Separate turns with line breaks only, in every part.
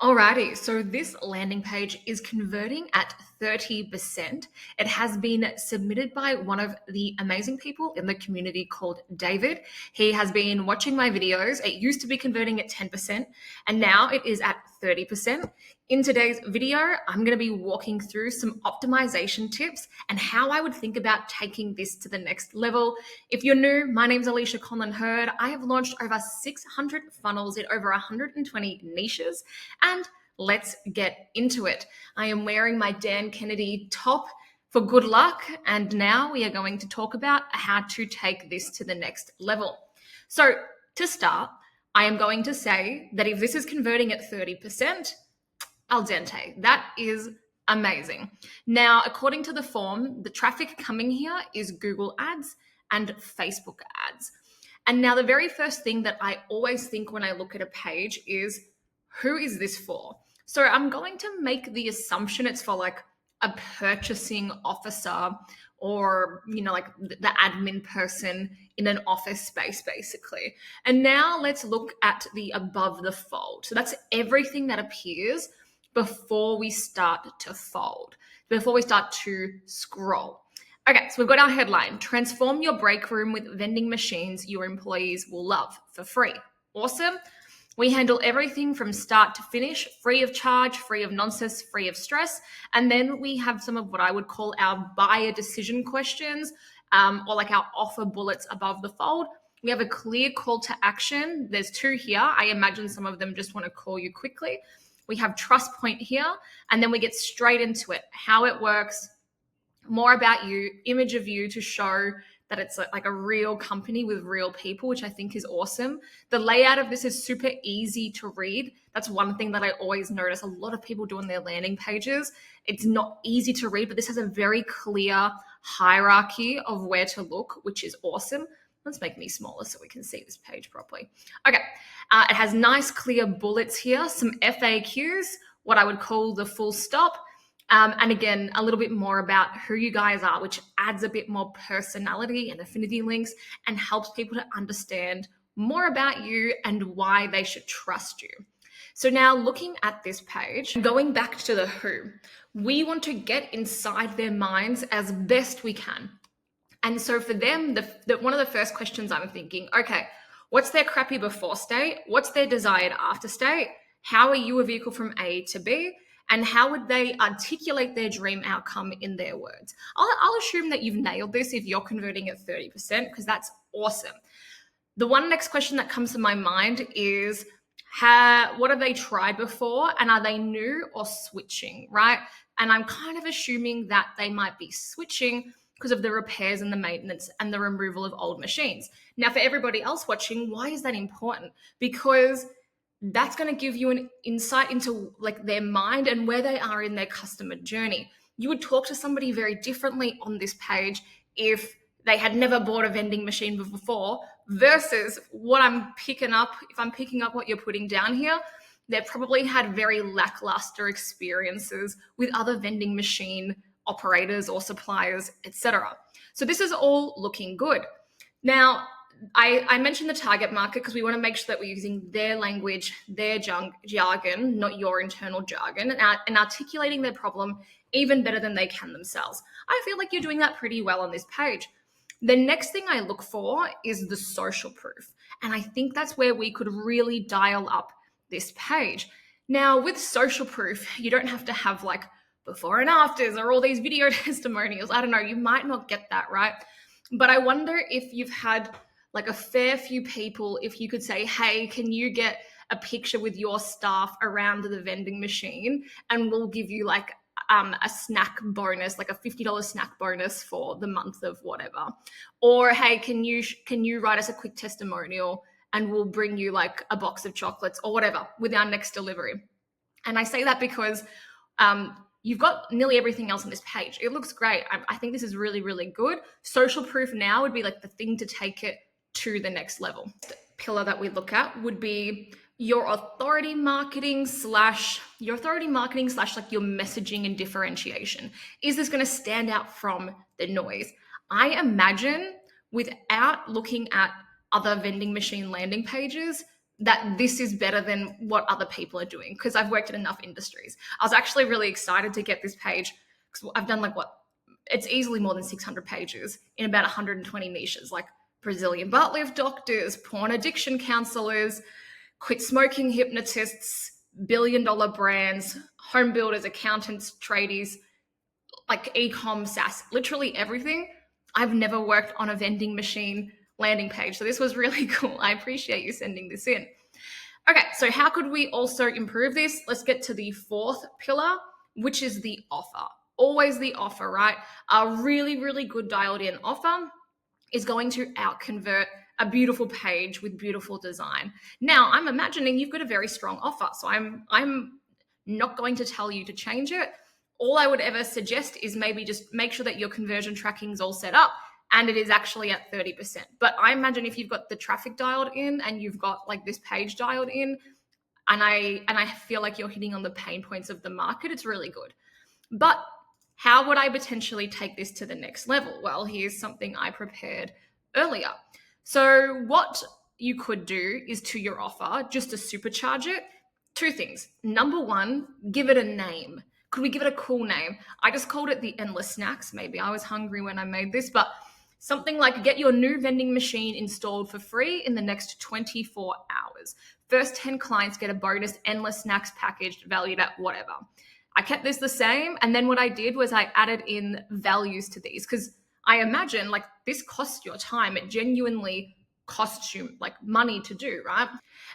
Alrighty, so this landing page is converting at 30%. It has been submitted by one of the amazing people in the community called David. He has been watching my videos. It used to be converting at 10%, and now it is at 30%. In today's video, I'm going to be walking through some optimization tips and how I would think about taking this to the next level. If you're new, my name's Conlin-Hurd. I have launched over 600 funnels in over 120 niches, and let's get into it. I am wearing my Dan Kennedy top for good luck, and now we are going to talk about how to take this to the next level. So to start, I am going to say that if this is converting at 30%, al dente. That is amazing. Now, according to the form, the traffic coming here is Google ads and Facebook ads. And now the very first thing that I always think when I look at a page is, who is this for? So I'm going to make the assumption it's for like a purchasing officer or, like the admin person in an office space, basically. And now let's look at the above the fold. So that's everything that appears before we start to fold, before we start to scroll. Okay, so we've got our headline: transform your break room with vending machines your employees will love for free. Awesome. We handle everything from start to finish, free of charge, free of nonsense, free of stress. And then we have some of what I would call our buyer decision questions, or like our offer bullets above the fold. We have a clear call to action. There's two here. I imagine some of them just want to call you quickly. We have trust point here, and then we get straight into it, how it works, more about you, image of you to show that it's like a real company with real people, which I think is awesome. The layout of this is super easy to read. That's one thing that I always notice a lot of people do on their landing pages. It's not easy to read, but this has a very clear hierarchy of where to look, which is awesome. Let's make me smaller so we can see this page properly. Okay, it has nice clear bullets here, some FAQs, what I would call the full stop, and again, a little bit more about who you guys are, which adds a bit more personality and affinity links and helps people to understand more about you and why they should trust you. So now looking at this page, going back to the who, we want to get inside their minds as best we can. And so for them, one of the first questions I'm thinking, okay, what's their crappy before state? What's their desired after state? How are you a vehicle from A to B? And how would they articulate their dream outcome in their words? I'll assume that you've nailed this if you're converting at 30%, because that's awesome. The one next question that comes to my mind is, what have they tried before? And are they new or switching, right? And I'm kind of assuming that they might be switching because of the repairs and the maintenance and the removal of old machines. Now, for everybody else watching, why is that important? Because that's going to give you an insight into like their mind and where they are in their customer journey. You would talk to somebody very differently on this page if they had never bought a vending machine before versus what I'm picking up. If I'm picking up what you're putting down here, they probably had very lackluster experiences with other vending machine operators or suppliers, etc. So this is all looking good. Now, I mentioned the target market because we want to make sure that we're using their language, their jargon, not your internal jargon, and articulating their problem even better than they can themselves. I feel like you're doing that pretty well on this page. The next thing I look for is the social proof. And I think that's where we could really dial up this page. Now, with social proof, you don't have to have like before and afters or all these video testimonials. I don't know, you might not get that, right? But I wonder if you've had like a fair few people, if you could say, hey, can you get a picture with your staff around the vending machine and we'll give you like a snack bonus, like a $50 snack bonus for the month of whatever. Or, hey, can you write us a quick testimonial and we'll bring you like a box of chocolates or whatever with our next delivery. And I say that because you've got nearly everything else on this page. It looks great. I think this is really, really good. Social proof now would be like the thing to take it to the next level. The pillar that we look at would be your authority marketing slash like your messaging and differentiation. Is this going to stand out from the noise? I imagine without looking at other vending machine landing pages, that this is better than what other people are doing, because I've worked in enough industries. I was actually really excited to get this page because I've done it's easily more than 600 pages in about 120 niches, like Brazilian butt lift doctors, porn addiction counselors, quit smoking hypnotists, billion-dollar brands, home builders, accountants, tradies, like e-com, SaaS, literally everything. I've never worked on a vending machine landing page. So this was really cool. I appreciate you sending this in. Okay, so how could we also improve this? Let's get to the fourth pillar, which is the offer. Always the offer, right? A really, really good dialed in offer is going to out convert a beautiful page with beautiful design. Now, I'm imagining you've got a very strong offer, so I'm not going to tell you to change it. All I would ever suggest is maybe just make sure that your conversion tracking is all set up and it is actually at 30%. But I imagine if you've got the traffic dialed in and you've got like this page dialed in, and I feel like you're hitting on the pain points of the market, it's really good. But how would I potentially take this to the next level? Well, here's something I prepared earlier. So what you could do is, to your offer, just to supercharge it, two things. Number one, give it a name. Could we give it a cool name? I just called it the Endless Snacks. Maybe I was hungry when I made this, but something like get your new vending machine installed for free in the next 24 hours. First 10 clients get a bonus Endless Snacks package valued at whatever. I kept this the same. And then what I did was I added in values to these, because I imagine like this costs your time. It genuinely costs you like money to do, right?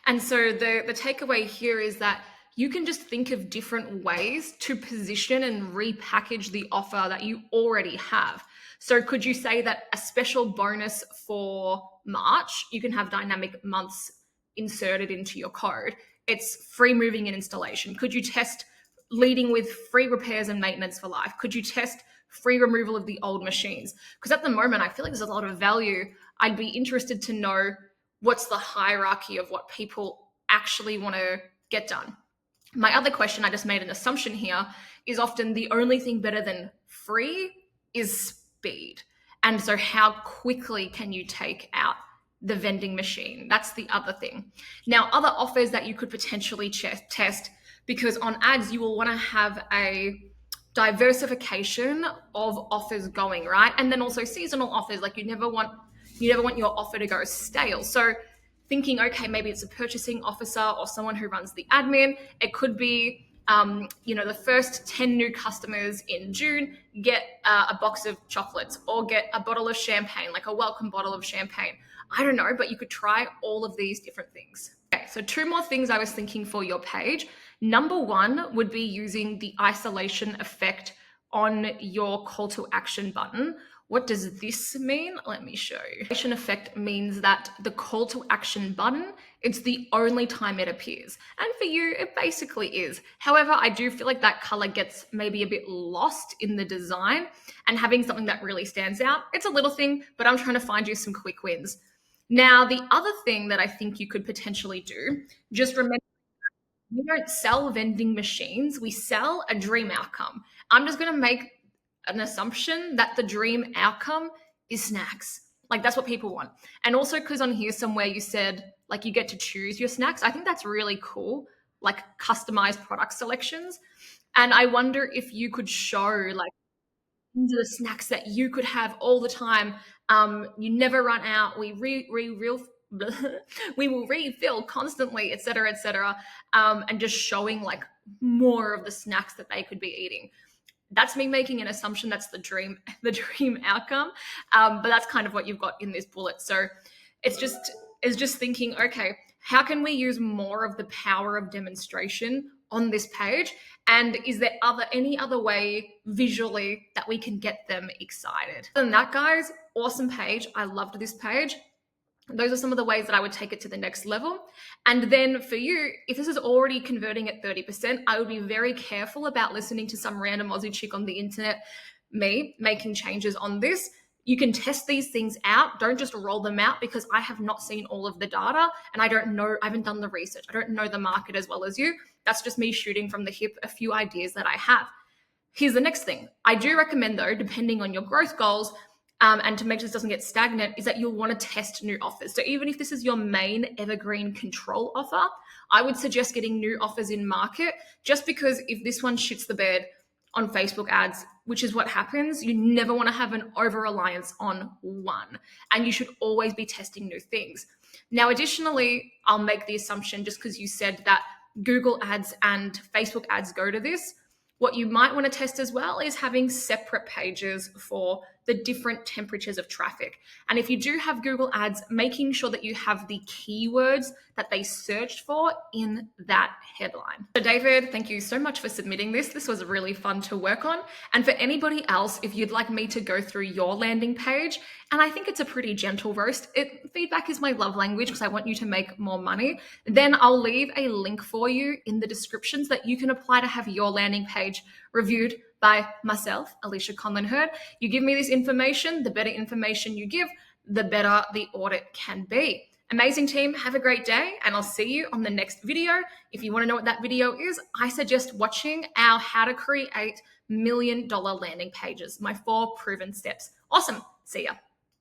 And so the takeaway here is that you can just think of different ways to position and repackage the offer that you already have. So could you say that a special bonus for March, you can have dynamic months inserted into your code? It's free moving and installation. Could you test leading with free repairs and maintenance for life? Could you test free removal of the old machines? Because at the moment, I feel like there's a lot of value. I'd be interested to know what's the hierarchy of what people actually want to get done. My other question, I just made an assumption here, is often the only thing better than free is speed. And so how quickly can you take out the vending machine? That's the other thing. Now, other offers that you could potentially test, because on ads, you will want to have a diversification of offers going, right? And then also seasonal offers, like you never want your offer to go stale. So thinking, okay, maybe it's a purchasing officer or someone who runs the admin. It could be, the first 10 new customers in June get a box of chocolates or get a bottle of champagne, like a welcome bottle of champagne. I don't know, but you could try all of these different things. Okay, so two more things I was thinking for your page. Number one would be using the isolation effect on your call to action button. What does this mean? Let me show you. Isolation effect means that the call to action button, it's the only time it appears. And for you, it basically is. However, I do feel like that color gets maybe a bit lost in the design, and having something that really stands out, it's a little thing, but I'm trying to find you some quick wins. Now, the other thing that I think you could potentially do, just remember, we don't sell vending machines, we sell a dream outcome. I'm just going to make an assumption that the dream outcome is snacks. Like that's what people want. And also because on here somewhere you said like you get to choose your snacks. I think that's really cool, like customized product selections. And I wonder if you could show like the snacks that you could have all the time. You never run out. We we will refill constantly, etc., and just showing like more of the snacks that they could be eating. That's me making an assumption that's the dream outcome, but that's kind of what you've got in this bullet. So it's just thinking, okay, how can we use more of the power of demonstration on this page? And is there any other way visually that we can get them excited? Other than that, guys, awesome page. I loved this page. Those are some of the ways that I would take it to the next level. And then for you, if this is already converting at 30%, I would be very careful about listening to some random Aussie chick on the internet, me, making changes on this. You can test these things out. Don't just roll them out, because I have not seen all of the data and I haven't done the research. I don't know the market as well as you. That's just me shooting from the hip, a few ideas that I have. Here's the next thing. I do recommend though, depending on your growth goals, and to make sure this doesn't get stagnant, is that you'll want to test new offers. So even if this is your main evergreen control offer, I would suggest getting new offers in market, just because if this one shits the bed on Facebook ads, which is what happens, you never want to have an over reliance on one, and you should always be testing new things. Now, additionally, I'll make the assumption, just because you said that Google ads and Facebook ads go to this, what you might want to test as well is having separate pages for the different temperatures of traffic. And if you do have Google ads, making sure that you have the keywords that they searched for in that headline. So David, thank you so much for submitting this. This was really fun to work on. And for anybody else, if you'd like me to go through your landing page, and I think it's a pretty gentle roast, feedback is my love language because I want you to make more money, then I'll leave a link for you in the descriptions that you can apply to have your landing page reviewed by myself, Alicia Conlin-Hurd. You give me this information, the better information you give, the better the audit can be. Amazing team, have a great day, and I'll see you on the next video. If you want to know what that video is, I suggest watching our How to Create $1 Million Landing Pages, my 4 proven steps. Awesome, see ya.